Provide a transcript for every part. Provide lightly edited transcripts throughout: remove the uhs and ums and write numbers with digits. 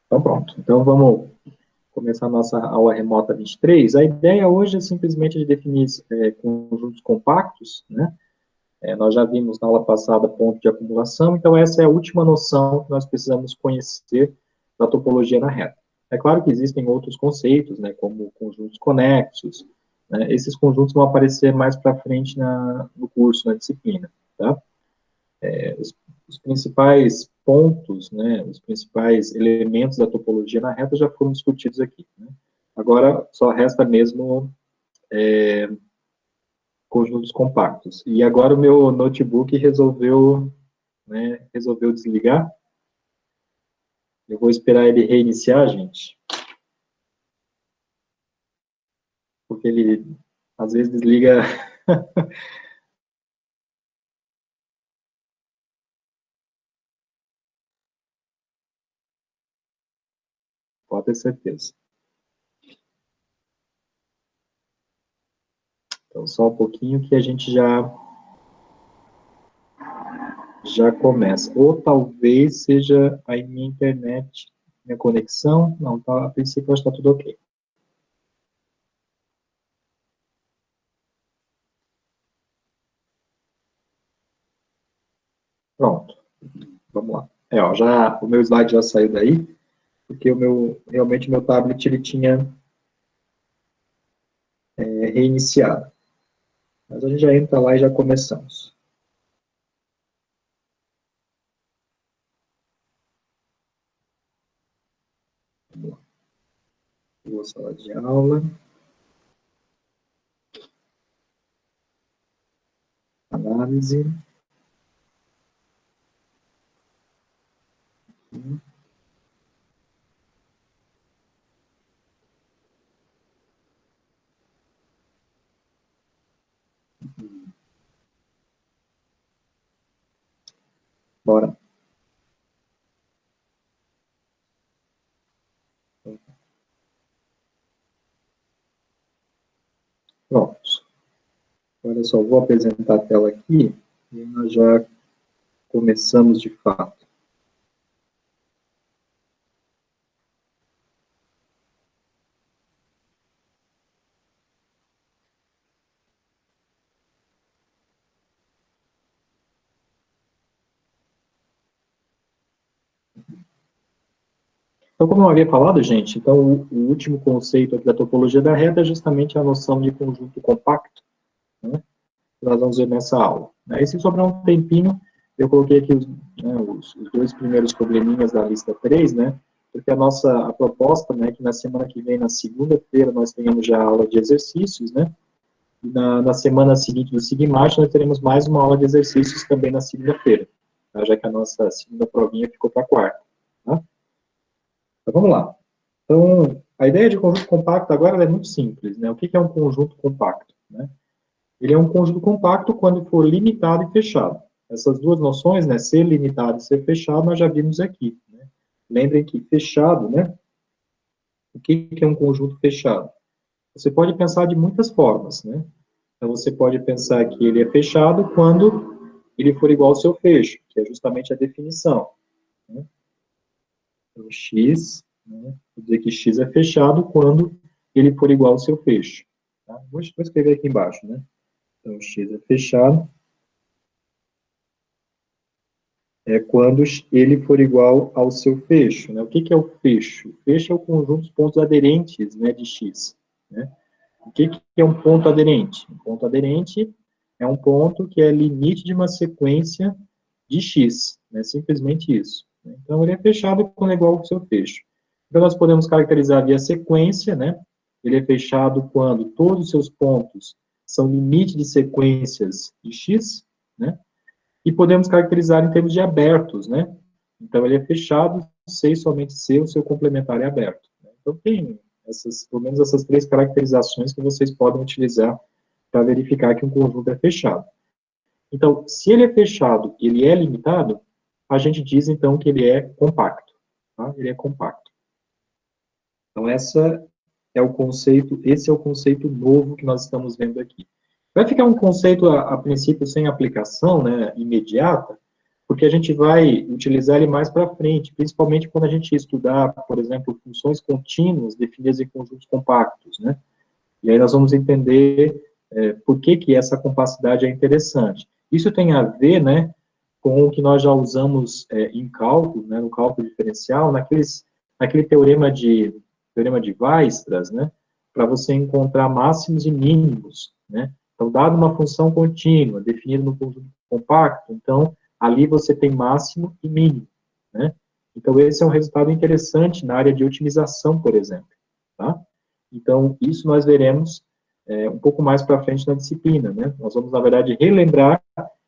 Então, pronto. Então, vamos começar a nossa aula remota 23. A ideia hoje é simplesmente de definir conjuntos compactos, né? Nós já vimos na aula passada ponto de acumulação, então essa é a última noção que nós precisamos conhecer da topologia na reta. É claro que existem outros conceitos, né, como conjuntos conexos, né? Esses conjuntos vão aparecer mais para frente no curso, na disciplina, tá? Os principais pontos, né, os principais elementos da topologia na reta já foram discutidos aqui, né? Agora só resta mesmo conjuntos compactos. E agora o meu notebook resolveu, né, resolveu desligar. Eu vou esperar ele reiniciar, gente, porque ele às vezes desliga. Pode ter certeza. Então, só um pouquinho que a gente já começa. Ou talvez seja a minha internet, minha conexão. Não, tá, a princípio está tudo ok. Pronto, vamos lá. Ó, o meu slide já saiu daí, porque realmente o meu tablet ele tinha reiniciado. Mas a gente já entra lá e já começamos. Vamos lá. Boa sala de aula. Análise. Bora. Pronto. Olha só, vou apresentar a tela aqui e nós já começamos de fato. Então, como eu havia falado, gente, então o último conceito aqui da topologia da reta é justamente a noção de conjunto compacto, né, que nós vamos ver nessa aula. Aí, se sobrar um tempinho, eu coloquei aqui os dois primeiros probleminhas da lista 3, né, porque a proposta, né, que na semana que vem, na segunda-feira, nós tenhamos já a aula de exercícios, né, e na semana seguinte do Sigmart, nós teremos mais uma aula de exercícios também na segunda-feira, tá, já que a nossa segunda provinha ficou para quarta, tá? Então, vamos lá. Então, a ideia de conjunto compacto agora é muito simples, né? O que é um conjunto compacto, né? Ele é um conjunto compacto quando for limitado e fechado. Essas duas noções, né, ser limitado e ser fechado, nós já vimos aqui, né? Lembrem que fechado, né? O que é um conjunto fechado? Você pode pensar de muitas formas, né? Então, você pode pensar que ele é fechado quando ele for igual ao seu fecho, que é justamente a definição, né? Então, x, né? Vou dizer que x é fechado quando ele for igual ao seu fecho. Tá? Vou escrever aqui embaixo, né? Então, x é fechado quando ele for igual ao seu fecho, né? O que é o fecho? O fecho é o conjunto dos pontos aderentes, né, de x, né? O que é um ponto aderente? Um ponto aderente é um ponto que é limite de uma sequência de x, né? Simplesmente isso. Então, ele é fechado quando é igual ao seu fecho. Então, nós podemos caracterizar via sequência, né? Ele é fechado quando todos os seus pontos são limite de sequências de x, né? E podemos caracterizar em termos de abertos, né? Então, ele é fechado se somente se o seu complementar é aberto. Então, tem pelo menos essas três caracterizações que vocês podem utilizar para verificar que um conjunto é fechado. Então, se ele é fechado e ele é limitado, a gente diz, então, que ele é compacto. Tá? Ele é compacto. Então, esse é o conceito novo que nós estamos vendo aqui. Vai ficar um conceito, a princípio, sem aplicação, né, imediata, porque a gente vai utilizar ele mais para frente, principalmente quando a gente estudar, por exemplo, funções contínuas definidas em conjuntos compactos, né? E aí nós vamos entender por que essa compacidade é interessante. Isso tem a ver, né, com o que nós já usamos em cálculo, né, no cálculo diferencial, naquele teorema de Weierstrass, né, para você encontrar máximos e mínimos, né. Então, dado uma função contínua, definida no conjunto compacto, então, ali você tem máximo e mínimo, né. Então, esse é um resultado interessante na área de otimização, por exemplo, tá? Então, isso nós veremos um pouco mais para frente na disciplina, né. Nós vamos, na verdade, relembrar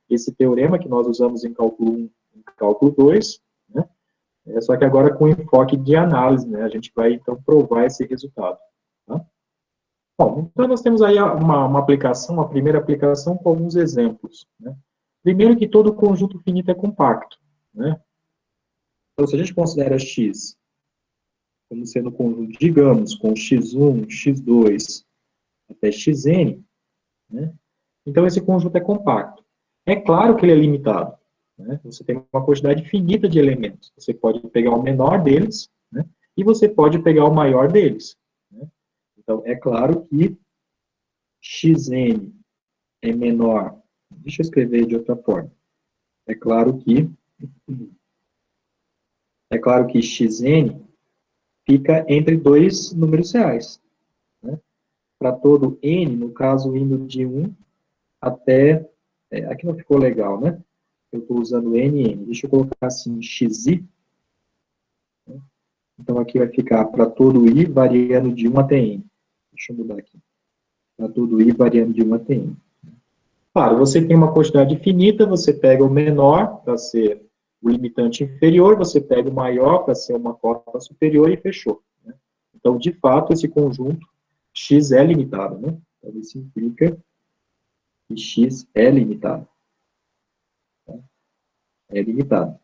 esse teorema que nós usamos em cálculo 1 e cálculo 2, né, só que agora com enfoque de análise, né, a gente vai, então, provar esse resultado. Tá? Bom, então nós temos aí uma aplicação, uma primeira aplicação com alguns exemplos. Né? Primeiro que todo conjunto finito é compacto. Né? Então, se a gente considera X como sendo um conjunto, digamos, com x1, x2 até xn, né? Então esse conjunto é compacto. É claro que ele é limitado. Né? Você tem uma quantidade finita de elementos. Você pode pegar o menor deles, né? E você pode pegar o maior deles. Né? Então, é claro que xn é menor. Deixa eu escrever de outra forma. É claro que xn fica entre dois números reais. Né? Para todo n, no caso, indo de 1 até... aqui não ficou legal, né? Eu estou usando nn. Deixa eu colocar assim, xi. Né? Então, aqui vai ficar para todo i variando de 1 até n. Deixa eu mudar aqui. Para todo i variando de 1 até n. Claro, você tem uma quantidade finita, você pega o menor para ser o limitante inferior, você pega o maior para ser uma cota superior e fechou. Né? Então, de fato, esse conjunto x é limitado. Né? Então, isso implica que x é limitado. É limitado.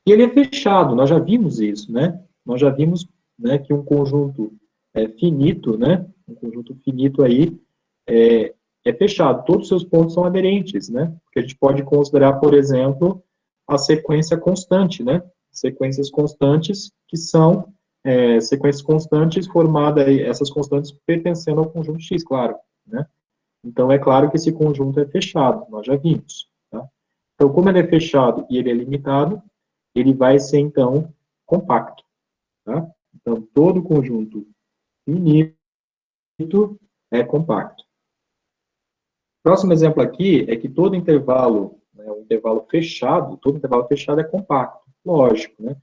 E ele é fechado, nós já vimos isso, né? Nós já vimos, né, que um conjunto finito, né? Um conjunto finito aí é fechado. Todos os seus pontos são aderentes, né? Porque a gente pode considerar, por exemplo, a sequência constante, né? Sequências constantes que são sequências constantes formadas, essas constantes pertencendo ao conjunto X, claro, né? Então, é claro que esse conjunto é fechado, nós já vimos, tá? Então, como ele é fechado e ele é limitado, ele vai ser, então, compacto, tá? Então, todo conjunto finito é compacto. Próximo exemplo aqui é que todo intervalo, né, um intervalo fechado, todo intervalo fechado é compacto, lógico, né?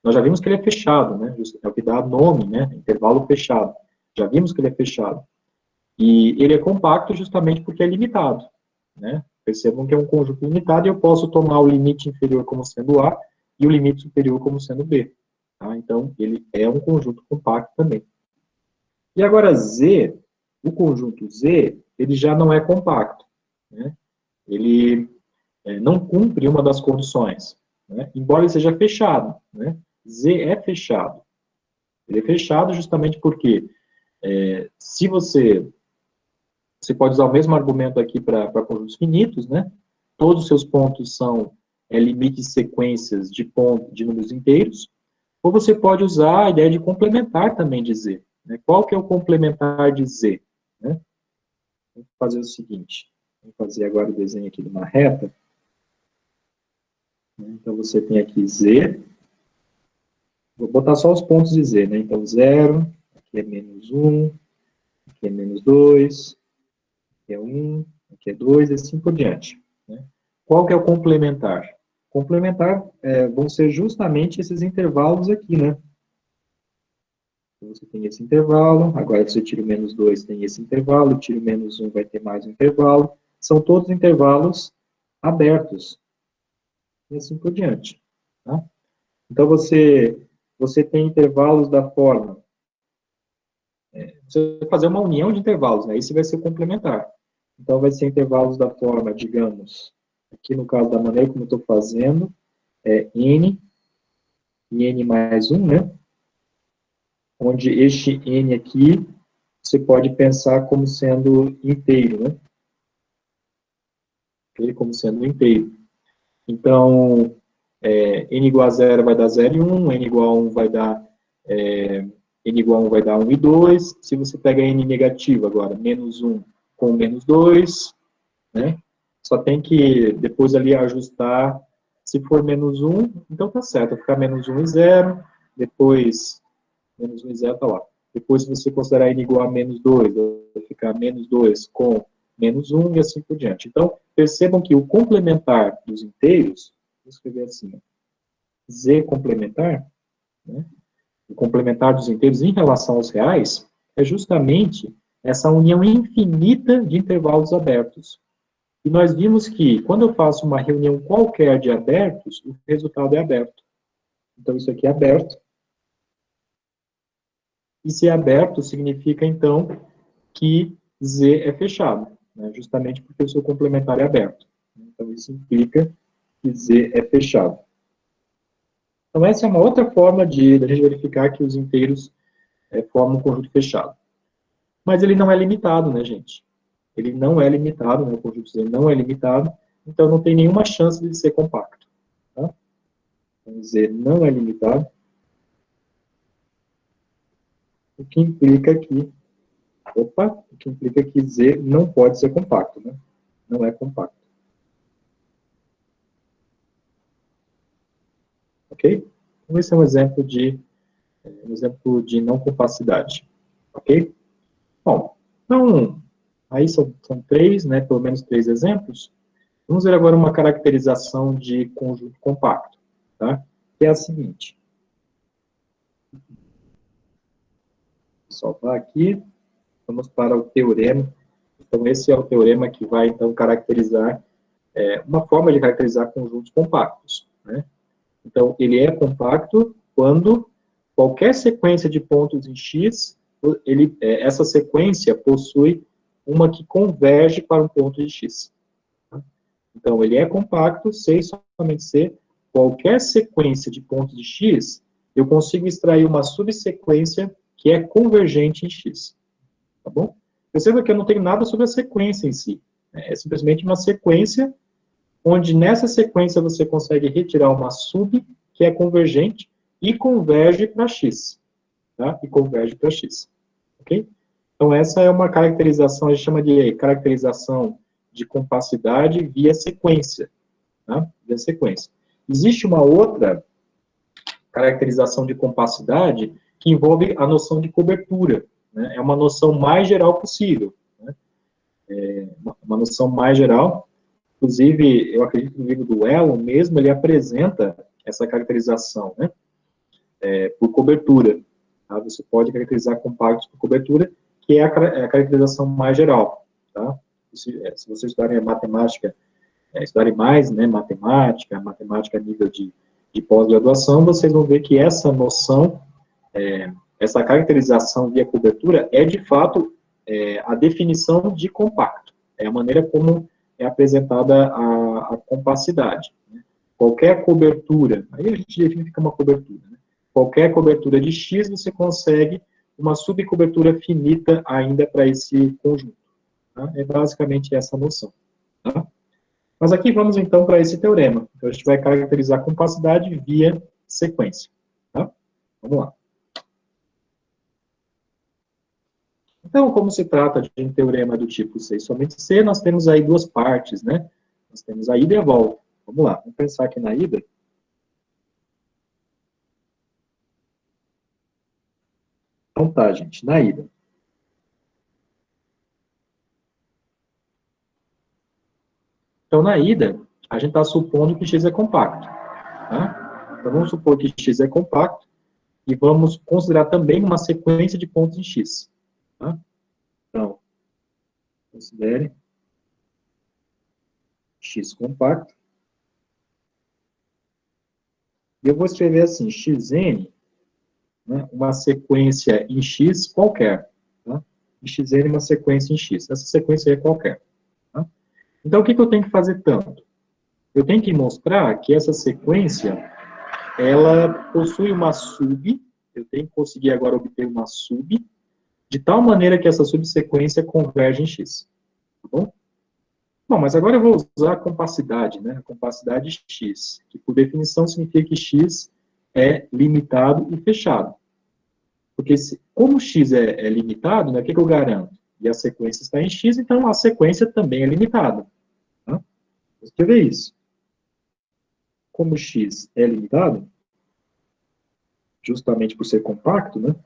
Nós já vimos que ele é fechado, né? É o que dá nome, né? Intervalo fechado. Já vimos que ele é fechado. E ele é compacto justamente porque é limitado, né? Percebam que é um conjunto limitado e eu posso tomar o limite inferior como sendo A e o limite superior como sendo B. Tá? Então, ele é um conjunto compacto também. E agora Z, o conjunto Z, ele já não é compacto. Né? Ele não cumpre uma das condições, né? Embora ele seja fechado. Né? Z é fechado. Ele é fechado justamente porque se você pode usar o mesmo argumento aqui para conjuntos finitos, né? Todos os seus pontos são limites de sequências de números inteiros, ou você pode usar a ideia de complementar também de Z. Né? Qual que é o complementar de Z? Né? Vamos fazer o seguinte, vamos fazer agora o desenho aqui de uma reta. Então, você tem aqui Z, vou botar só os pontos de Z, né? Então, 0, aqui é menos 1, aqui é menos 2, aqui é 1, aqui é 2, e assim por diante. Né? Qual que é o complementar? Complementar vão ser justamente esses intervalos aqui, né? Então, você tem esse intervalo, agora você tira o menos 2, tem esse intervalo, tira o menos 1, vai ter mais um intervalo. São todos intervalos abertos. E assim por diante. Tá? Então, você tem intervalos da forma... você vai fazer uma união de intervalos, né? Esse vai ser complementar. Então, vai ser intervalos da forma, digamos, aqui no caso da maneira como eu estou fazendo, n e n mais 1, né? Onde este n aqui, você pode pensar como sendo inteiro, né? Como sendo inteiro. Então, n igual a 0 vai dar 0 e 1, n igual a 1 vai dar, n igual a 1 vai dar 1 e 2. Se você pega n negativo agora, menos 1 com menos 2, né? Só tem que depois ali ajustar, se for menos 1, então tá certo, vai ficar menos 1 e 0, depois, menos 1 e 0 tá lá. Depois, se você considerar n igual a menos 2, vai ficar menos 2 com menos 1 e assim por diante. Então, percebam que o complementar dos inteiros, vou escrever assim, z complementar, né? O complementar dos inteiros em relação aos reais, é justamente essa união infinita de intervalos abertos. E nós vimos que, quando eu faço uma reunião qualquer de abertos, o resultado é aberto. Então, isso aqui é aberto. E se é aberto, significa, então, que Z é fechado, né? Justamente porque o seu complementar é aberto. Então, isso implica que Z é fechado. Então, essa é uma outra forma de a gente verificar que os inteiros formam um conjunto fechado. Mas ele não é limitado, né, gente? Ele não é limitado, né? O conjunto Z não é limitado, então não tem nenhuma chance de ser compacto. Tá? Então, Z não é limitado, o que implica que Z não pode ser compacto, né? Não é compacto. Ok? Então, esse é um exemplo de não compacidade. Ok? Bom, então, aí são três, né? Pelo menos três exemplos. Vamos ver agora uma caracterização de conjunto compacto, tá? Que é a seguinte. Vou soltar aqui. Vamos para o teorema. Então, esse é o teorema que vai, então, caracterizar, uma forma de caracterizar conjuntos compactos, né? Então, ele é compacto quando qualquer sequência de pontos em X, essa sequência possui uma que converge para um ponto de X. Tá? Então, ele é compacto se somente se qualquer sequência de pontos de X, eu consigo extrair uma subsequência que é convergente em X. Tá bom? Perceba que eu não tenho nada sobre a sequência em si. É simplesmente uma sequência onde nessa sequência você consegue retirar uma sub que é convergente e converge para x. Tá? E converge para x. Ok? Então, essa é uma caracterização, a gente chama de caracterização de compacidade via sequência. Tá? Via sequência. Existe uma outra caracterização de compacidade que envolve a noção de cobertura. Né? É uma noção mais geral possível. Né? É uma noção mais geral. Inclusive, eu acredito que no livro do Elon mesmo, ele apresenta essa caracterização, né? Por cobertura. Tá? Você pode caracterizar compactos por cobertura, que é a caracterização mais geral. Tá? Se vocês estudarem matemática, estudarem mais, né, matemática a nível de pós-graduação, vocês vão ver que essa noção, essa caracterização via cobertura é, de fato, a definição de compacto. É a maneira como é apresentada a compacidade. Né? Qualquer cobertura, aí a gente define que é uma cobertura, né? Qualquer cobertura de X, você consegue uma subcobertura finita ainda para esse conjunto. Tá? É basicamente essa noção. Tá? Mas aqui vamos então para esse teorema. Então, a gente vai caracterizar a compacidade via sequência. Tá? Vamos lá. Então, como se trata de um teorema do tipo C somente C, nós temos aí duas partes, né? Nós temos a ida e a volta. Vamos lá, vamos pensar aqui na ida. Então tá, gente, na ida. Então, na ida, a gente está supondo que X é compacto. Tá? Então, vamos supor que X é compacto e vamos considerar também uma sequência de pontos em X. Tá? Então, considere X compacto. E eu vou escrever assim, Xn, né, uma sequência em X qualquer. Tá? E Xn é uma sequência em X. Essa sequência é qualquer. Tá? Então, o que eu tenho que fazer tanto? Eu tenho que mostrar que essa sequência, ela possui uma sub, eu tenho que conseguir agora obter uma sub, de tal maneira que essa subsequência converge em X. Tá bom? Bom, mas agora eu vou usar a compacidade, né? A compacidade x, que por definição significa que x é limitado e fechado. Porque como x é limitado, né, o que eu garanto? E a sequência está em x, então a sequência também é limitada. Tá? Vou escrever isso. Como x é limitado, justamente por ser compacto, né?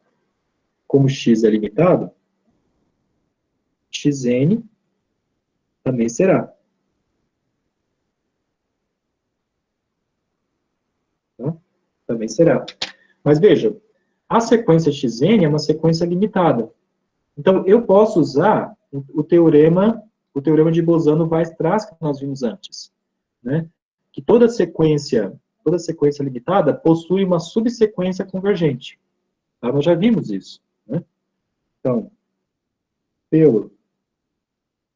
Como x é limitado, xn também será. Tá? Também será. Mas veja, a sequência xn é uma sequência limitada. Então, eu posso usar o teorema de Bolzano-Weierstrass que nós vimos antes, né? Que toda sequência limitada possui uma subsequência convergente. Tá? Nós já vimos isso, né? Então, pelo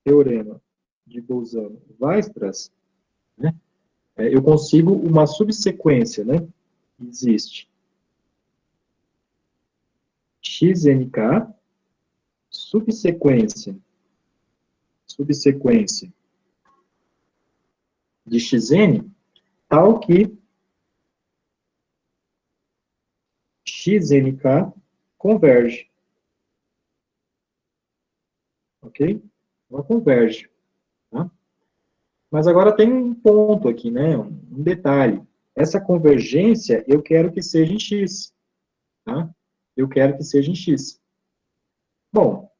teorema de Bolzano-Weierstrass, né, eu consigo uma subsequência, né? Existe xnk, subsequência de xn, tal que xnk converge. Ok? Ela converge. Tá? Mas agora tem um ponto aqui, né? Um detalhe. Essa convergência eu quero que seja em x. Tá? Eu quero que seja em x. Bom,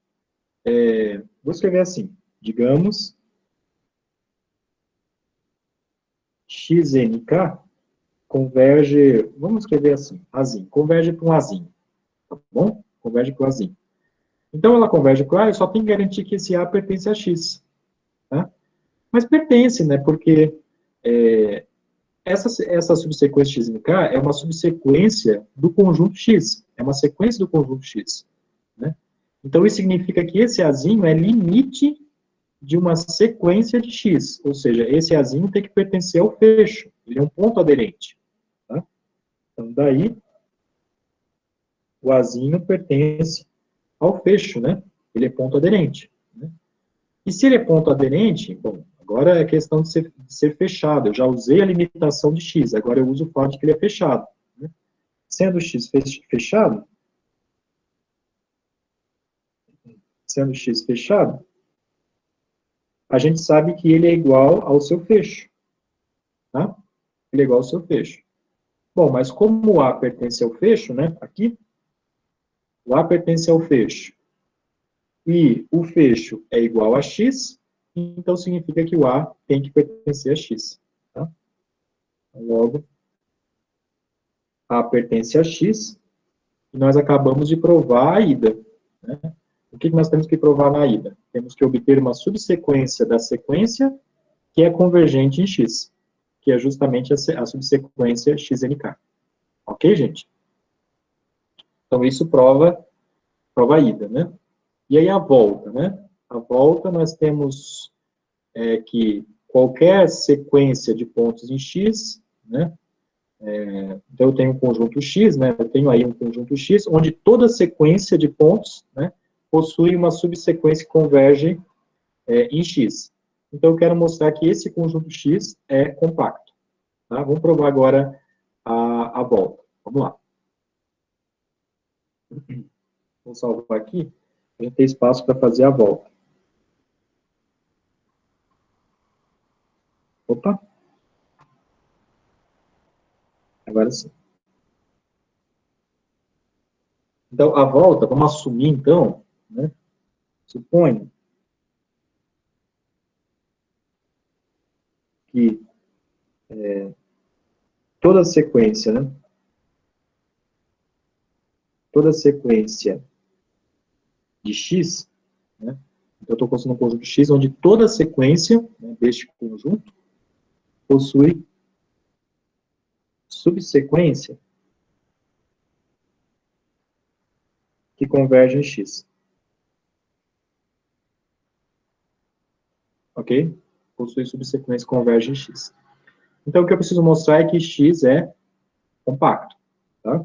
vou escrever assim. Digamos, xnk converge, vamos escrever assim, azinho, converge para um azinho, tá bom? Converge para o azinho. Então, ela converge para o A, eu só tenho que garantir que esse A pertence a x, tá? Mas pertence, né? Porque essa subsequência xnk é uma subsequência do conjunto x, é uma sequência do conjunto x, né? Então, isso significa que esse azinho é limite de uma sequência de x, ou seja, esse azinho tem que pertencer ao fecho, ele é um ponto aderente, tá? Então, daí, o azinho pertence ao fecho, né? Ele é ponto aderente, né? E se ele é ponto aderente, bom, agora é questão de ser fechado. Eu já usei a limitação de x, agora eu uso o fato de que ele é fechado, né? Sendo x fechado, a gente sabe que ele é igual ao seu fecho, tá? Ele é igual ao seu fecho. Bom, mas como o A pertence ao fecho, né? Aqui, o A pertence ao fecho e o fecho é igual a x, então significa que o A tem que pertencer a x, tá? Logo, A pertence a x, e nós acabamos de provar a ida, né? O que nós temos que provar na ida? Temos que obter uma subsequência da sequência que é convergente em x, que é justamente a subsequência xnk. Ok, gente? Então, isso prova a ida, né? E aí a volta, né? A volta nós temos que qualquer sequência de pontos em x, né? Então, eu tenho um conjunto x, né? Eu tenho aí um conjunto x, onde toda sequência de pontos, né, possui uma subsequência que converge em x. Então, eu quero mostrar que esse conjunto x é compacto. Tá? Vamos provar agora a volta. Vamos lá. Vou salvar aqui, para ter espaço para fazer a volta. Opa. Agora sim. Então, a volta, vamos assumir, então, né? Suponho que toda sequência, né? Toda sequência de x, né? Então, eu estou construindo um conjunto x, onde toda sequência, né, deste conjunto possui subsequência que converge em x. Ok? Possui subsequência que converge em x. Então, o que eu preciso mostrar é que x é compacto. Tá?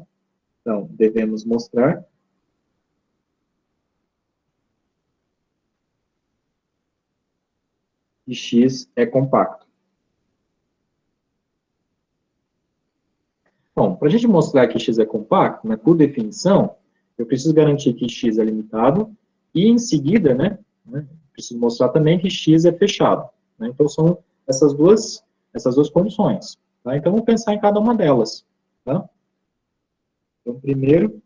Então, devemos mostrar de x é compacto. Bom, para a gente mostrar que x é compacto, né, por definição, eu preciso garantir que x é limitado e, em seguida, né, preciso mostrar também que x é fechado. Né? Então, são essas duas condições. Tá? Então, vamos pensar em cada uma delas. Tá? Então, primeiro,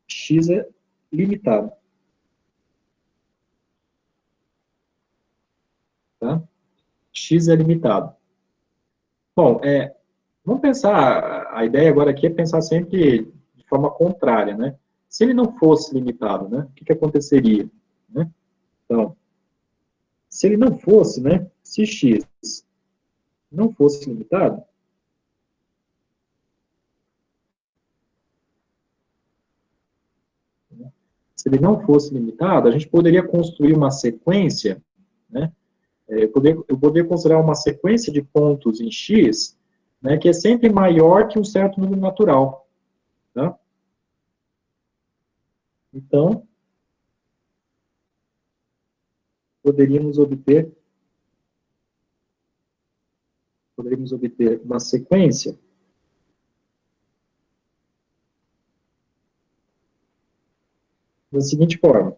x é limitado. Tá? X é limitado. Bom, vamos pensar, a ideia agora aqui é pensar sempre de forma contrária, né? Se ele não fosse limitado, né, o que aconteceria? Né? Então, se ele não fosse, né, se x não fosse limitado, né, se ele não fosse limitado, a gente poderia construir uma sequência, né, eu poderia considerar uma sequência de pontos em x, né, que é sempre maior que um certo número natural. Tá? Então, poderíamos obter uma sequência da seguinte forma.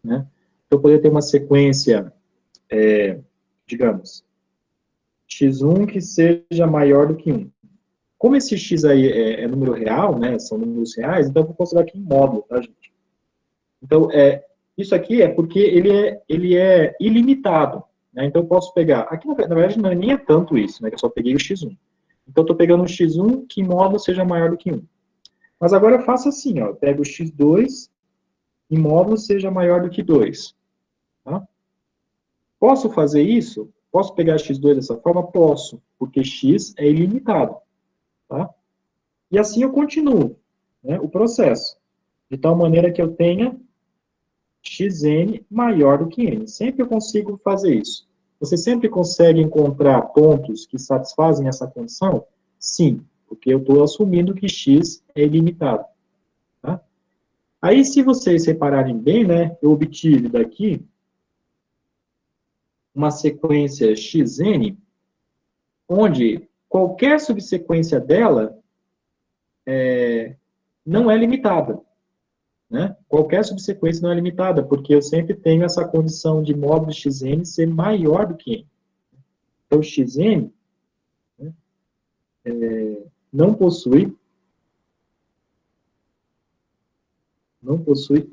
Né? Eu poderia ter uma sequência, digamos, x1 que seja maior do que 1. Como esse x aí é número real, né, são números reais, então eu vou considerar aqui em módulo, tá, gente? Então, isso aqui é porque ele é ilimitado. Né? Então, eu posso pegar... Aqui, na verdade, não é nem tanto isso, né, que eu só peguei o x1. Então, eu estou pegando um x1 que em módulo seja maior do que 1. Mas agora eu faço assim, ó, eu pego o x2 em módulo seja maior do que 2. Tá? Posso fazer isso? Posso pegar x2 dessa forma? Posso, porque x é ilimitado. Tá? E assim eu continuo, né, o processo, de tal maneira que eu tenha xn maior do que n. Sempre eu consigo fazer isso. Você sempre consegue encontrar pontos que satisfazem essa condição? Sim, porque eu estou assumindo que x é ilimitado. Tá? Aí, se vocês repararem bem, né, eu obtive daqui uma sequência xn, onde qualquer subsequência dela não é limitada. Né? Qualquer subsequência não é limitada, porque eu sempre tenho essa condição de módulo xn ser maior do que n. Então, xn, né, não possui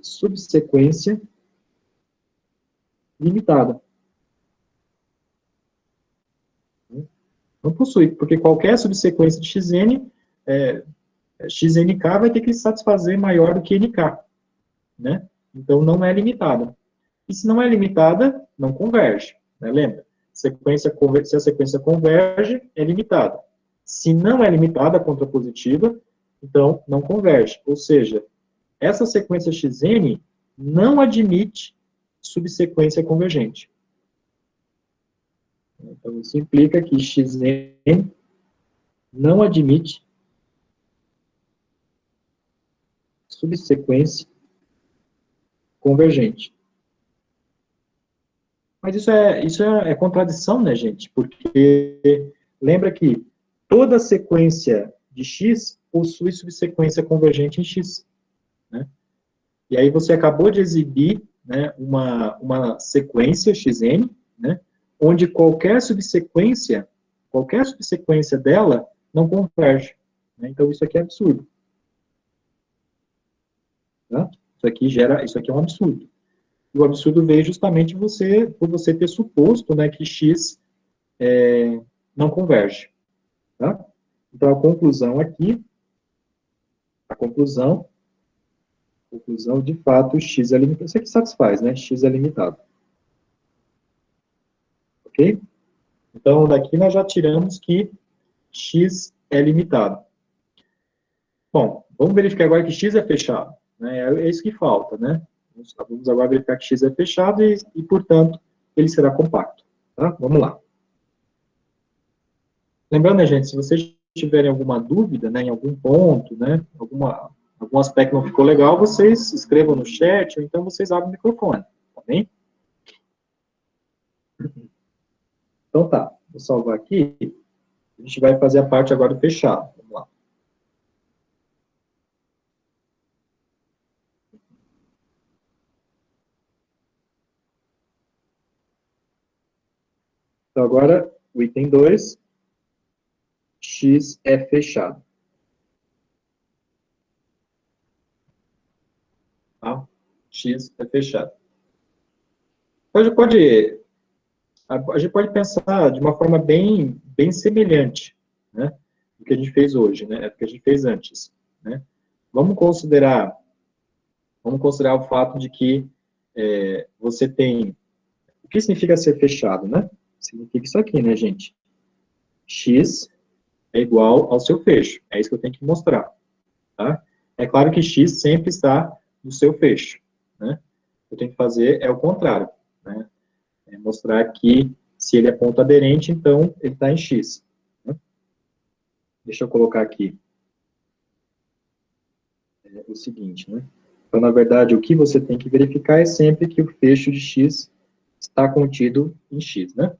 subsequência limitada. Né? Não possui, porque qualquer subsequência de xn, xnk vai ter que satisfazer maior do que nk. Né? Então, não é limitada. E se não é limitada, não converge. Né? Lembra? Se a sequência converge, é limitada. Se não é limitada, contrapositiva, então não converge. Ou seja, essa sequência xn não admite subsequência convergente. Então, isso implica que xn não admite subsequência convergente. Mas isso é contradição, né, gente? Porque lembra que toda sequência de x possui subsequência convergente em x. Né? E aí você acabou de exibir, né, uma sequência xn, né, onde qualquer subsequência dela não converge. Né? Então, isso aqui é absurdo. Tá? Isso aqui é um absurdo. E o absurdo veio justamente por você ter suposto, né, que x não converge. Tá? Então, a conclusão aqui, de fato, x é limitado. Isso aqui satisfaz, né? X é limitado. Ok? Então, daqui nós já tiramos que x é limitado. Bom, vamos verificar agora que x é fechado. Né? É isso que falta, né? Vamos agora verificar que x é fechado e, portanto, ele será compacto. Tá? Vamos lá. Lembrando, né, gente, se vocês tiverem alguma dúvida, né, em algum ponto, né, alguma algum aspecto não ficou legal, vocês escrevam no chat, ou então vocês abrem o microfone, tá bem? Então tá, vou salvar aqui. A gente vai fazer a parte agora do fechado. Vamos lá. Então agora, o item 2, X é fechado. Tá? X é fechado. A gente pode pensar de uma forma bem semelhante, né, do que a gente fez hoje, né, do que a gente fez antes, né. Vamos considerar o fato de que você tem, o que significa ser fechado, né? Significa isso aqui, né, gente? X é igual ao seu fecho, é isso que eu tenho que mostrar, tá? É claro que X sempre está no seu fecho, né? O que eu tenho que fazer é o contrário, né? É mostrar que se ele é ponto aderente, então ele está em X. Né? Deixa eu colocar aqui o seguinte, né? Então, na verdade, o que você tem que verificar é sempre que o fecho de X está contido em X, né?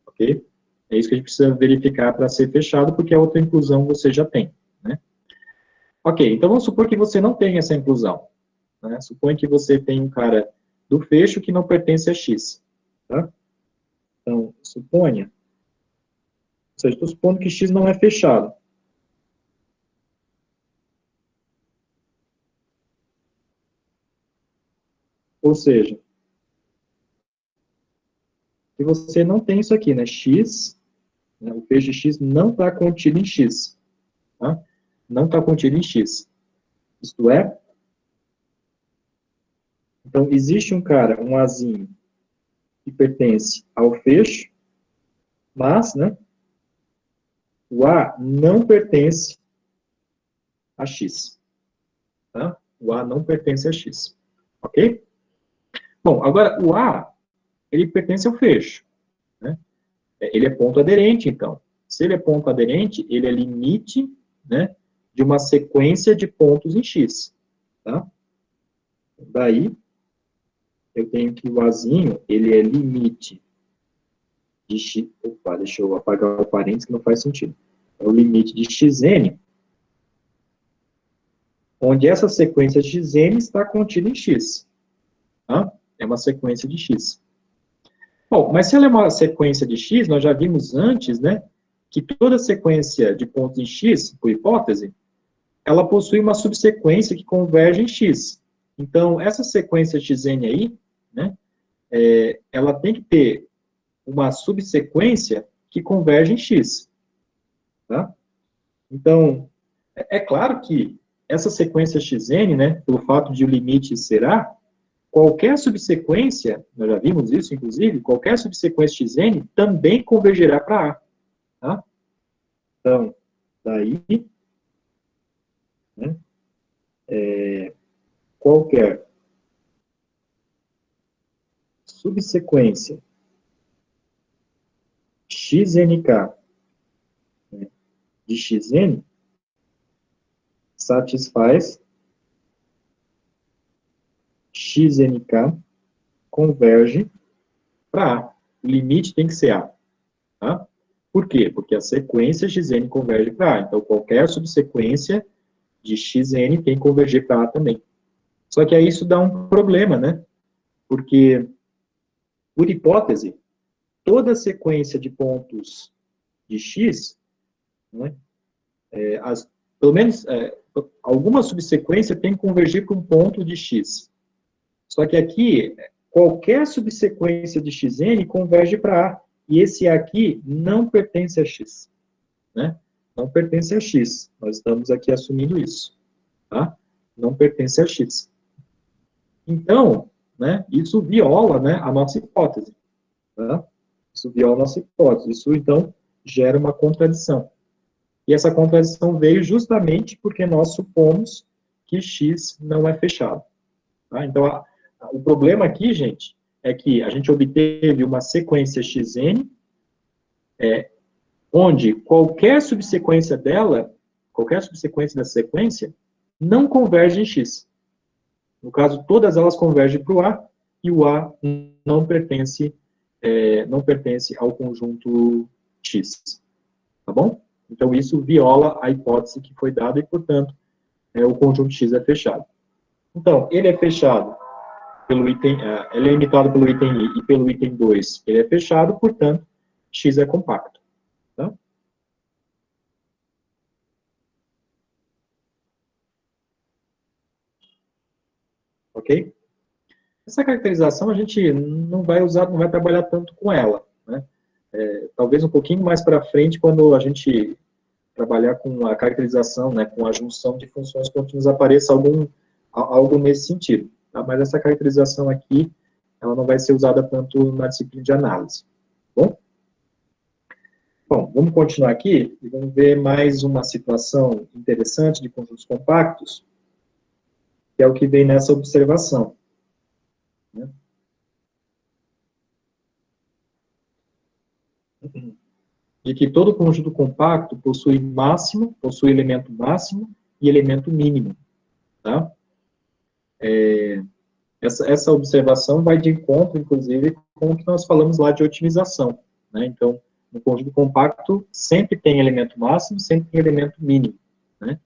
Ok? É isso que a gente precisa verificar para ser fechado, porque a outra inclusão você já tem, né? Ok, então vamos supor que você não tem essa inclusão. Né? Suponha que você tem um cara do fecho que não pertence a X, tá? Então, suponha, ou seja, estou supondo que X não é fechado. Ou seja, se você não tem isso aqui, né? X, né, o fecho de X não está contido em X. Tá? Não está contido em X. Isto é, então existe um cara, um Azinho, que pertence ao fecho, mas, né, o A não pertence a X. Tá? O A não pertence a X. Ok? Bom, agora, o A, ele pertence ao fecho. Né? Ele é ponto aderente, então. Se ele é ponto aderente, ele é limite, né, de uma sequência de pontos em X. Tá? Daí, eu tenho que o Azinho, ele é limite de X... Opa, deixa eu apagar o parênteses que não faz sentido. É o limite de Xn, onde essa sequência Xn está contida em X. Tá? É uma sequência de X. Bom, mas se ela é uma sequência de X, nós já vimos antes, né, que toda sequência de pontos em X, por hipótese, ela possui uma subsequência que converge em X. Então, essa sequência Xn aí, né, ela tem que ter uma subsequência que converge em X. Tá? Então, é claro que essa sequência Xn, né, pelo fato de o limite ser A, qualquer subsequência, nós já vimos isso, inclusive, qualquer subsequência Xn também convergerá para A. Tá? Então, daí, né, qualquer subsequência XNK, né, de Xn satisfaz XNK converge para A. O limite tem que ser A. Tá? Por quê? Porque a sequência Xn converge para A. Então, qualquer subsequência de Xn tem que converger para A também. Só que aí isso dá um problema, né? Porque, por hipótese, toda sequência de pontos de X, né, pelo menos alguma subsequência tem que convergir para um ponto de X. Só que aqui, qualquer subsequência de Xn converge para A. E esse A aqui não pertence a X. Né? Não pertence a X. Nós estamos aqui assumindo isso. Tá? Não pertence a X. Então, né, isso viola, né, a nossa hipótese. Tá? Isso viola a nossa hipótese. Isso, então, gera uma contradição. E essa contradição veio justamente porque nós supomos que X não é fechado. Tá? Então, o problema aqui, gente, é que a gente obteve uma sequência Xn, onde qualquer subsequência dela, qualquer subsequência da sequência, não converge em X. No caso, todas elas convergem para o A, e o A não pertence, não pertence ao conjunto X. Tá bom? Então, isso viola a hipótese que foi dada e, portanto, o conjunto X é fechado. Então, ele é fechado pelo item, ele é limitado pelo item I e pelo item 2, ele é fechado, portanto, X é compacto. Tá? Ok? Essa caracterização a gente não vai usar, não vai trabalhar tanto com ela. Né? Talvez um pouquinho mais para frente, quando a gente trabalhar com a caracterização, né, com a junção de funções contínuas, apareça algo nesse sentido. Tá? Mas essa caracterização aqui, ela não vai ser usada tanto na disciplina de análise. Bom? Bom, vamos continuar aqui e vamos ver mais uma situação interessante de conjuntos compactos, que é o que vem nessa observação. Né? De que todo conjunto compacto possui máximo, possui elemento máximo e elemento mínimo. Tá? Essa observação vai de encontro, inclusive, com o que nós falamos lá de otimização. Né? Então, no conjunto compacto, sempre tem elemento máximo, sempre tem elemento mínimo. Né?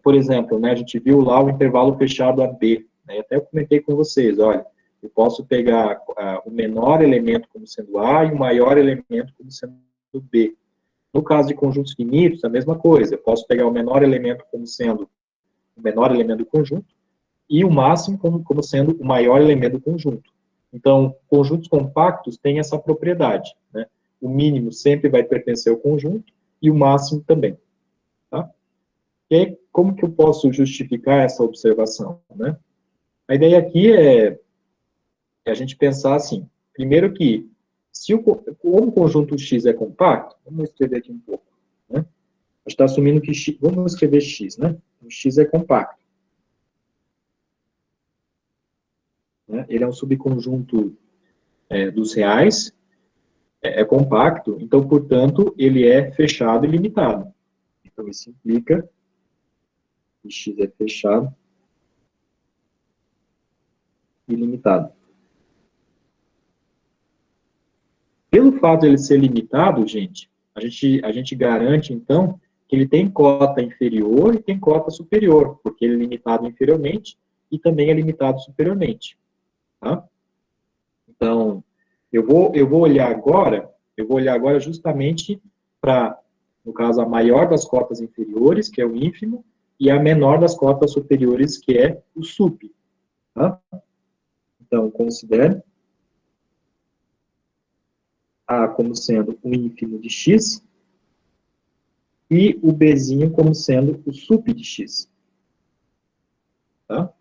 Por exemplo, né, a gente viu lá o intervalo fechado AB. Né? Até eu comentei com vocês, olha, eu posso pegar o menor elemento como sendo A e o maior elemento como sendo B. No caso de conjuntos finitos, a mesma coisa. Eu posso pegar o menor elemento como sendo o menor elemento do conjunto e o máximo como sendo o maior elemento do conjunto. Então, conjuntos compactos têm essa propriedade. Né? O mínimo sempre vai pertencer ao conjunto e o máximo também. Tá? E aí, como que eu posso justificar essa observação? Né? A ideia aqui é a gente pensar assim, primeiro que, como o conjunto X é compacto, vamos escrever aqui um pouco, né? A gente está assumindo que X, vamos escrever X, né? O X é compacto. Né? Ele é um subconjunto dos reais, é compacto, então, portanto, ele é fechado e limitado. Então, isso implica que X é fechado e limitado. Pelo fato de ele ser limitado, gente, a gente garante, então, que ele tem cota inferior e tem cota superior, porque ele é limitado inferiormente e também é limitado superiormente. Tá? Então, eu vou olhar agora justamente para, no caso, a maior das cotas inferiores, que é o ínfimo, e a menor das cotas superiores, que é o sup. Tá? Então, considere A como sendo o ínfimo de x e o Bzinho como sendo o sup de x. Tá?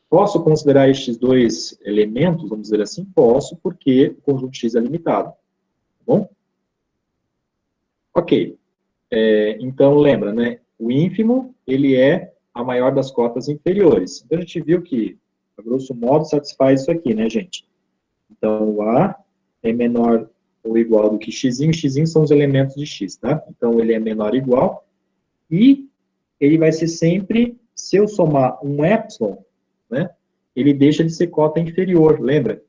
Posso considerar estes dois elementos, vamos dizer assim? Posso, porque o conjunto x é limitado. Tá bom? Ok. Então, lembra, né? O ínfimo, ele é a maior das cotas inferiores. Então, a gente viu que, a grosso modo, satisfaz isso aqui, né, gente? Então, o A é menor ou igual do que x, x são os elementos de x, tá? Então, ele é menor ou igual, e ele vai ser sempre, se eu somar um epsilon, né, ele deixa de ser cota inferior, lembra?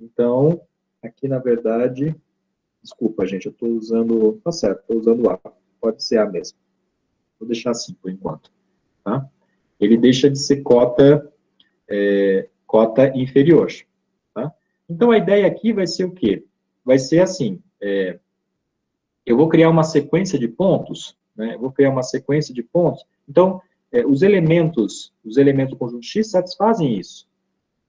Então, aqui, na verdade, desculpa, gente, eu estou usando, tá certo, estou usando A, pode ser A mesmo. Vou deixar assim, por enquanto. Tá? Ele deixa de ser cota inferior. Tá? Então, a ideia aqui vai ser o quê? Vai ser assim, eu vou criar uma sequência de pontos, né? Eu vou criar uma sequência de pontos. Então, os elementos do conjunto X satisfazem isso.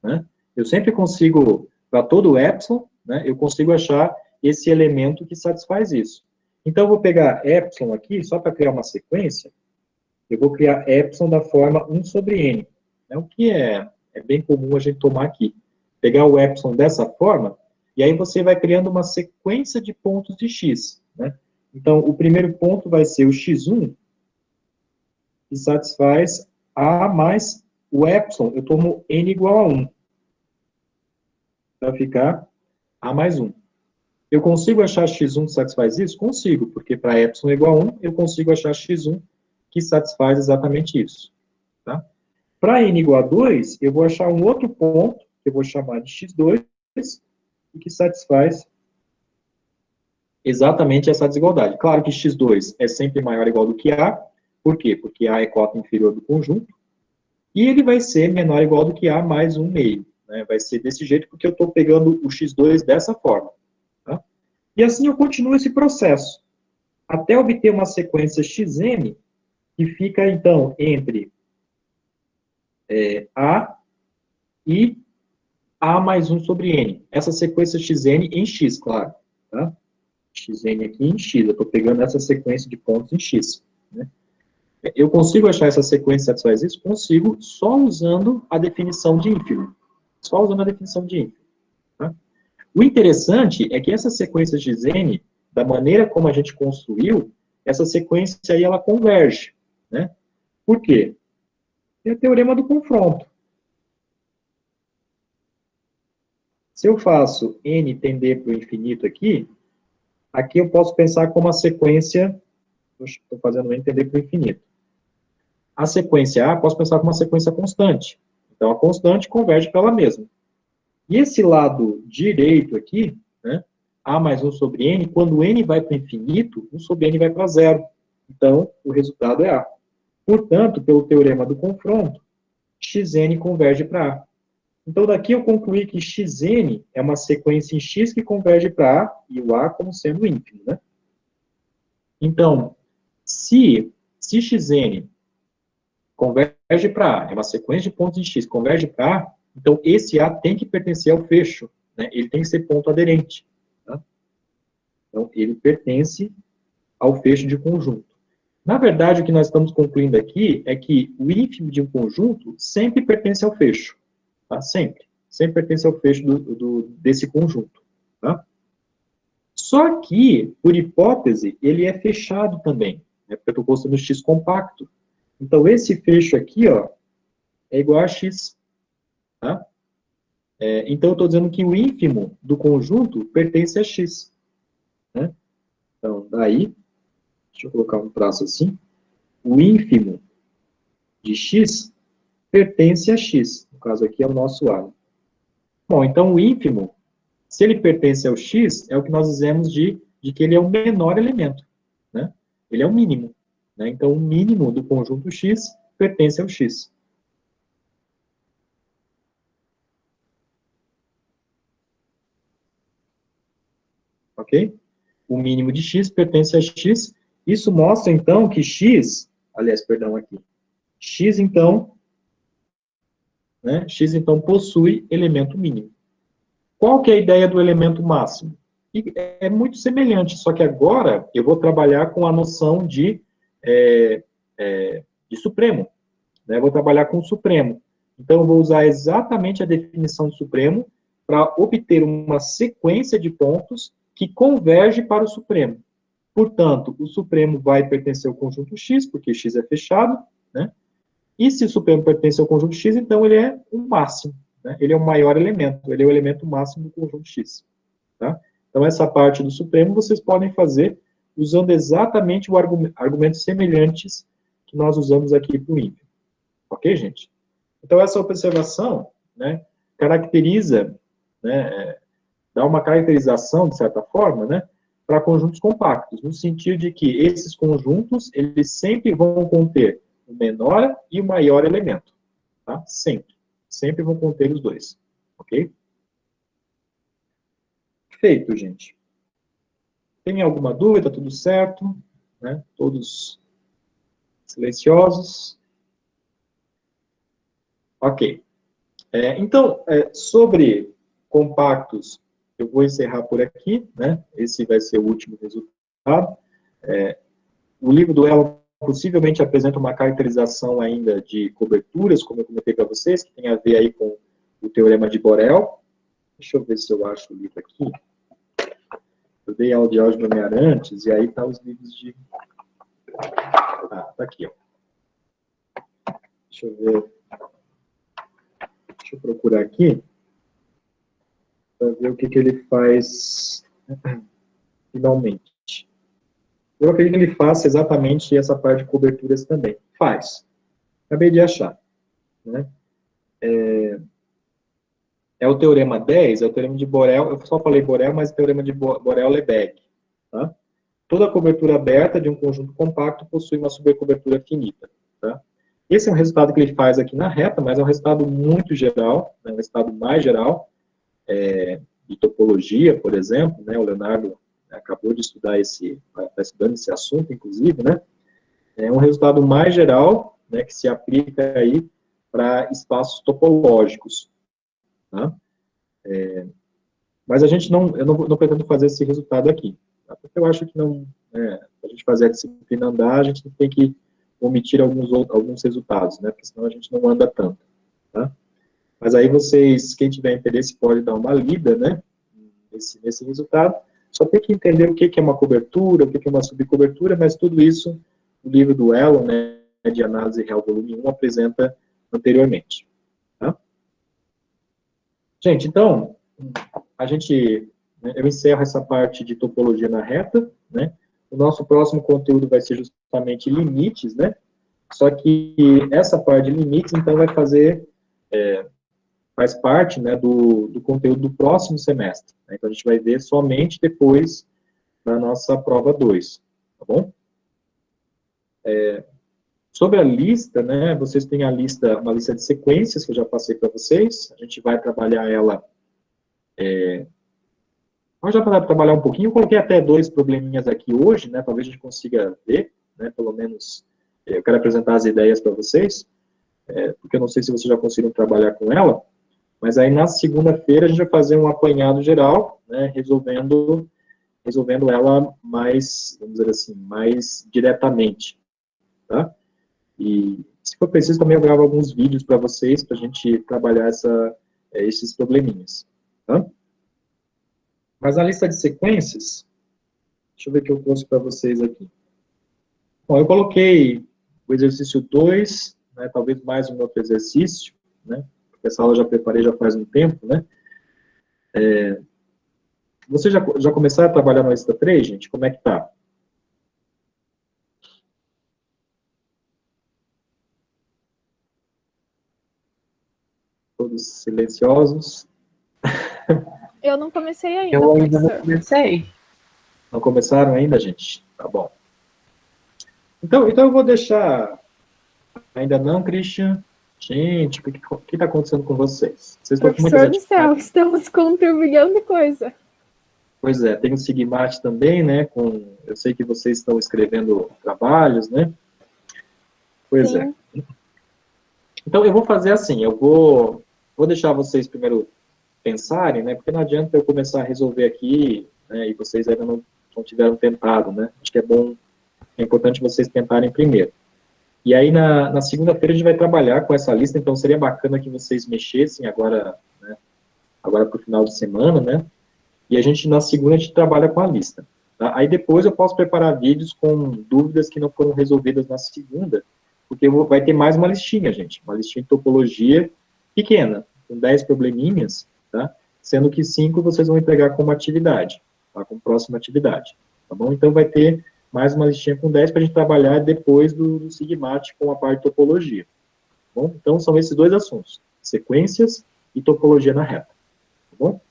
Né? Eu sempre consigo, para todo epsilon, né, eu consigo achar esse elemento que satisfaz isso. Então, eu vou pegar epsilon aqui, só para criar uma sequência, eu vou criar epsilon da forma 1 sobre n. É o que é bem comum a gente tomar aqui. Pegar o epsilon dessa forma, e aí você vai criando uma sequência de pontos de x. Né? Então, o primeiro ponto vai ser o x1, que satisfaz A mais o epsilon. Eu tomo n igual a 1. Vai ficar A mais 1. Eu consigo achar x1 que satisfaz isso? Consigo, porque para epsilon igual a 1, eu consigo achar x1 que satisfaz exatamente isso. Tá? Para n igual a 2, eu vou achar um outro ponto, que eu vou chamar de x2, e que satisfaz exatamente essa desigualdade. Claro que x2 é sempre maior ou igual do que a. Por quê? Porque a é cota inferior do conjunto. E ele vai ser menor ou igual do que a mais 1 meio. Né? Vai ser desse jeito, porque eu estou pegando o x2 dessa forma. Tá? E assim eu continuo esse processo, até obter uma sequência xn, que fica, então, entre a e a mais 1 sobre n. Essa sequência xn em x, claro. Tá? Xn aqui em x, eu estou pegando essa sequência de pontos em x. Né? Eu consigo achar essa sequência que satisfaz isso? Consigo, só usando a definição de ínfimo. Só usando a definição de ínfimo. Tá? O interessante é que essa sequência xn, da maneira como a gente construiu, essa sequência aí, ela converge. Né? Por quê? É o teorema do confronto. Se eu faço n tender para o infinito aqui eu posso pensar como a sequência, estou fazendo n tender para o infinito. A sequência A, posso pensar como uma sequência constante. Então, a constante converge para ela mesma. E esse lado direito aqui, né, A mais 1 sobre N, quando N vai para o infinito, 1 sobre N vai para zero. Então, o resultado é A. Portanto, pelo teorema do confronto, Xn converge para A. Então, daqui eu concluí que Xn é uma sequência em X que converge para A, e o A como sendo ínfimo, né? Então, se Xn converge para A, é uma sequência de pontos em X, converge para A, então esse A tem que pertencer ao fecho, né? Ele tem que ser ponto aderente. Tá? Então, ele pertence ao fecho de conjunto. Na verdade, o que nós estamos concluindo aqui é que o ínfimo de um conjunto sempre pertence ao fecho. Tá? Sempre. Sempre pertence ao fecho desse conjunto. Tá? Só que, por hipótese, ele é fechado também. Né? Porque eu estou construindo X compacto. Então, esse fecho aqui, ó, é igual a X. Tá? Então, eu estou dizendo que o ínfimo do conjunto pertence a X. Né? Então, daí, deixa eu colocar um traço assim. O ínfimo de X pertence a X. No caso aqui é o nosso A. Bom, então o ínfimo, se ele pertence ao X, é o que nós dizemos de que ele é o menor elemento. Né? Ele é o mínimo. Né? Então, o mínimo do conjunto X pertence ao X. Ok? O mínimo de X pertence a X. Isso mostra, então, que X, aliás, perdão, aqui. X, então, possui elemento mínimo. Qual que é a ideia do elemento máximo? É muito semelhante, só que agora eu vou trabalhar com a noção de supremo. Né? Eu vou trabalhar com o supremo. Então, eu vou usar exatamente a definição de supremo para obter uma sequência de pontos que converge para o supremo. Portanto, o supremo vai pertencer ao conjunto X, porque X é fechado, né? E se o supremo pertence ao conjunto X, então ele é o máximo. Né? Ele é o maior elemento, ele é o elemento máximo do conjunto X. Tá? Então, essa parte do supremo vocês podem fazer usando exatamente o argumentos semelhantes que nós usamos aqui para o ínfimo. Ok, gente? Então, essa observação, né, caracteriza, né, dá uma caracterização, de certa forma, né, para conjuntos compactos, no sentido de que esses conjuntos, eles sempre vão conter o menor e o maior elemento. Tá? Sempre. Sempre vão conter os dois. Ok? Feito, gente. Tem alguma dúvida? Tudo certo? Né? Todos silenciosos? Ok. Então, sobre compactos, eu vou encerrar por aqui, né? Esse vai ser o último resultado. O livro do Elon possivelmente apresenta uma caracterização ainda de coberturas, como eu comentei para vocês, que tem a ver aí com o teorema de Borel. Deixa eu ver se eu acho o livro aqui. Eu dei aula de álgebra linear antes, e aí tá os livros de... tá aqui, ó. Deixa eu ver. Deixa eu procurar aqui, para ver o que ele faz finalmente. Eu acredito que ele faça exatamente essa parte de coberturas também. Faz. Acabei de achar, né? É o teorema 10, é o teorema de Borel, eu só falei Borel, mas é o teorema de Borel-Lebesgue, tá? Toda cobertura aberta de um conjunto compacto possui uma supercobertura finita, tá? Esse é um resultado que ele faz aqui na reta, mas é um resultado muito geral, né, um resultado mais geral, de topologia, por exemplo, né, o Leonardo acabou de estudar está estudando esse assunto, inclusive, né, é um resultado mais geral, né, que se aplica aí para espaços topológicos, tá? Mas eu não pretendo fazer esse resultado aqui, tá? Porque eu acho que não, a gente fazer a disciplina andar, a gente tem que omitir alguns resultados, né, porque senão a gente não anda tanto, tá? Mas aí vocês, quem tiver interesse, pode dar uma lida, né, nesse resultado. Só tem que entender o que é uma cobertura, o que é uma subcobertura, mas tudo isso o livro do Elon, né, de análise real volume 1, apresenta anteriormente. Tá? Gente, então, eu encerro essa parte de topologia na reta, né? O nosso próximo conteúdo vai ser justamente limites, né? Só que essa parte de limites, então, faz parte, né, do conteúdo do próximo semestre. Né? Então, a gente vai ver somente depois da nossa prova 2, tá bom? Sobre a lista, né, vocês têm uma lista de sequências que eu já passei para vocês. A gente vai trabalhar ela. Vamos já trabalhar um pouquinho. Eu coloquei até 2 probleminhas aqui hoje, né? Talvez a gente consiga ver, né? Pelo menos eu quero apresentar as ideias para vocês, porque eu não sei se vocês já conseguiram trabalhar com ela. Mas aí na segunda-feira a gente vai fazer um apanhado geral, né? Resolvendo ela mais, vamos dizer assim, mais diretamente, tá? E, se for preciso, também eu gravo alguns vídeos para vocês, para a gente trabalhar esses probleminhas. Tá? Mas a lista de sequências, deixa eu ver o que eu trouxe para vocês aqui. Bom, eu coloquei o exercício 2, né, talvez mais um outro exercício, né, porque essa aula eu já preparei já faz um tempo, né. Vocês já começaram a trabalhar na lista 3, gente? Como é que tá? Todos silenciosos? Eu não comecei ainda, Eu ainda não professor. comecei. Não começaram ainda, gente? Tá bom. Então eu vou deixar... Ainda não, Christian? Gente, o que está acontecendo com vocês? Vocês estão com muitas Professor do céu, atividades. estamos com um turbilhão de coisa. Pois é, tem o Sigmate também, né? Eu sei que vocês estão escrevendo trabalhos, né? Pois Sim. é. Então, eu vou fazer assim, eu vou deixar vocês primeiro pensarem, né? Porque não adianta eu começar a resolver aqui, né? E vocês ainda não tiveram tentado, né? Acho que é importante vocês tentarem primeiro. E aí, na segunda-feira, a gente vai trabalhar com essa lista, então seria bacana que vocês mexessem agora, né? Agora para o final de semana, né? E na segunda, a gente trabalha com a lista. Tá? Aí depois eu posso preparar vídeos com dúvidas que não foram resolvidas na segunda, porque vai ter mais uma listinha, gente. Uma listinha de topologia pequena, com 10 probleminhas, tá? Sendo que 5 vocês vão entregar como atividade, tá? Como próxima atividade, tá bom? Então vai ter mais uma listinha com 10 para a gente trabalhar depois do Sigmate com a parte de topologia. Tá bom? Então são esses 2 assuntos, sequências e topologia na reta. Tá bom?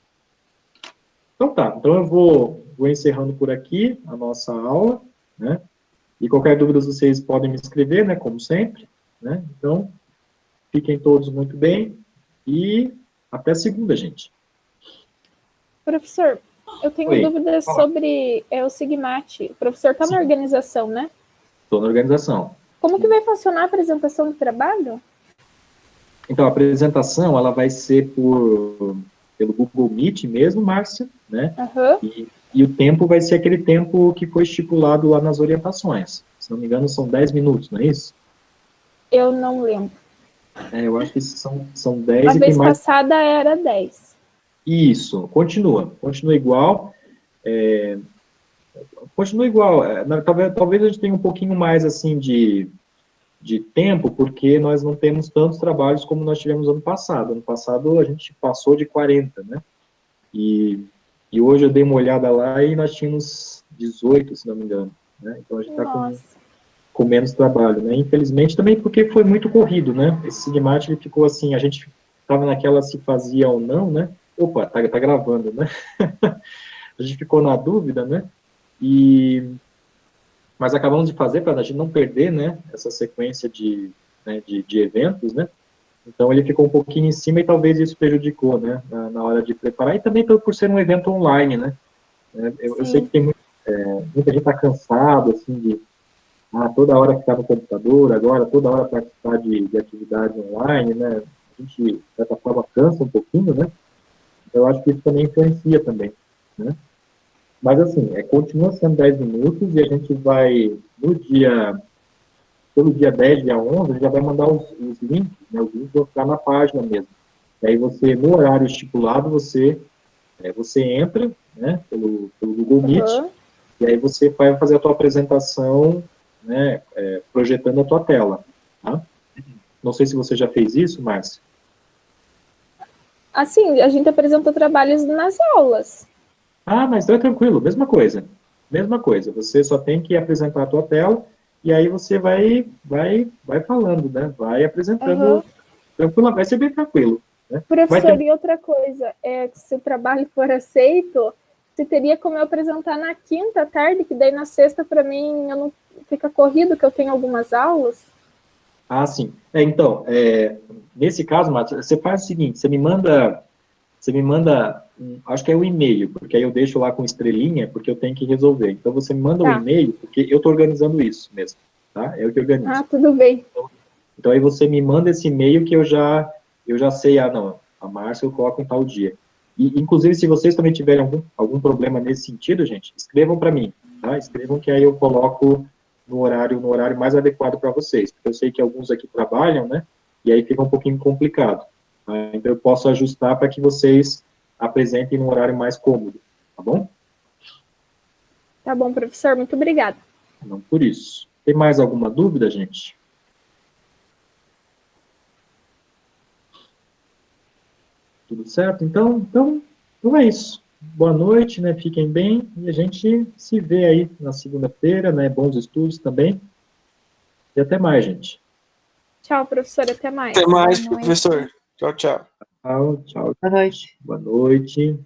Então tá, então eu vou encerrando por aqui a nossa aula, né? E qualquer dúvida vocês podem me escrever, né? Como sempre, né? Então, fiquem todos muito bem e até segunda, gente. Professor, eu tenho Oi, dúvidas sobre o Sigmate. O professor está na organização, né? Estou na organização. Como que vai funcionar a apresentação do trabalho? Então, a apresentação, ela vai ser pelo Google Meet mesmo, Márcia, né? Uhum. E o tempo vai ser aquele tempo que foi estipulado lá nas orientações. Se não me engano, são 10 minutos, não é isso? Eu não lembro. Eu acho que são 10 A e vez tem mais... passada era 10. Isso, continua igual. Continua igual. Talvez a gente tenha um pouquinho mais, assim, de tempo, porque nós não temos tantos trabalhos como nós tivemos ano passado. Ano passado a gente passou de 40, né? E hoje eu dei uma olhada lá e nós tínhamos 18, se não me engano. Né? Então a gente está com com menos trabalho, né? Infelizmente também porque foi muito corrido, né? Esse Sigmart ele ficou assim, a gente estava naquela se fazia ou não, né? Opa, tá gravando, né? A gente ficou na dúvida, né? Mas acabamos de fazer para a gente não perder, né? Essa sequência de eventos, né? Então ele ficou um pouquinho em cima e talvez isso prejudicou, né? Na hora de preparar e também por ser um evento online, né? Eu sei que tem muita gente está cansado, assim, de toda hora ficar no computador, agora toda hora participar de atividade online, né? A gente, de certa forma, cansa um pouquinho, né? Eu acho que isso também influencia também, né? Mas, assim, continua sendo 10 minutos e a gente vai, pelo dia 10, dia 11, a gente já vai mandar os links, né? Os links vão ficar na página mesmo. E aí você, no horário estipulado, você entra, né? Pelo Google Meet, e aí você vai fazer a tua apresentação, né? Projetando a tua tela, tá? Não sei se você já fez isso, Márcia. Assim, a gente apresentou trabalhos nas aulas. Mas é tranquilo, mesma coisa. Mesma coisa, você só tem que apresentar a tua tela e aí você vai falando, né? Vai apresentando tranquilo, vai ser bem tranquilo. Né? Professor, e outra coisa, se o trabalho for aceito, você teria como eu apresentar na quinta à tarde, que daí na sexta, para mim, eu não fica corrido, que eu tenho algumas aulas? Sim. Então, nesse caso, Matheus, você faz o seguinte, você me manda, acho que é o e-mail, porque aí eu deixo lá com estrelinha, porque eu tenho que resolver. Então, você me manda um e-mail, porque eu estou organizando isso mesmo, tá? Eu que organizo. Tudo bem. Então, aí você me manda esse e-mail que eu já sei, não, a Márcia eu coloco em tal dia. E, inclusive, se vocês também tiverem algum problema nesse sentido, gente, escrevam para mim, tá? Escrevam que aí eu coloco no horário mais adequado para vocês, porque eu sei que alguns aqui trabalham, né? E aí fica um pouquinho complicado. Tá? Então, eu posso ajustar para que vocês apresentem num horário mais cômodo, tá bom? Tá bom, professor, muito obrigada. Não por isso. Tem mais alguma dúvida, gente? Tudo certo? Então é isso. Boa noite, né? Fiquem bem e a gente se vê aí na segunda-feira, né? Bons estudos também. E até mais, gente. Tchau, professor. Até mais. Até mais, professor. Tchau, tchau. Tchau, tchau. Boa noite. Boa noite.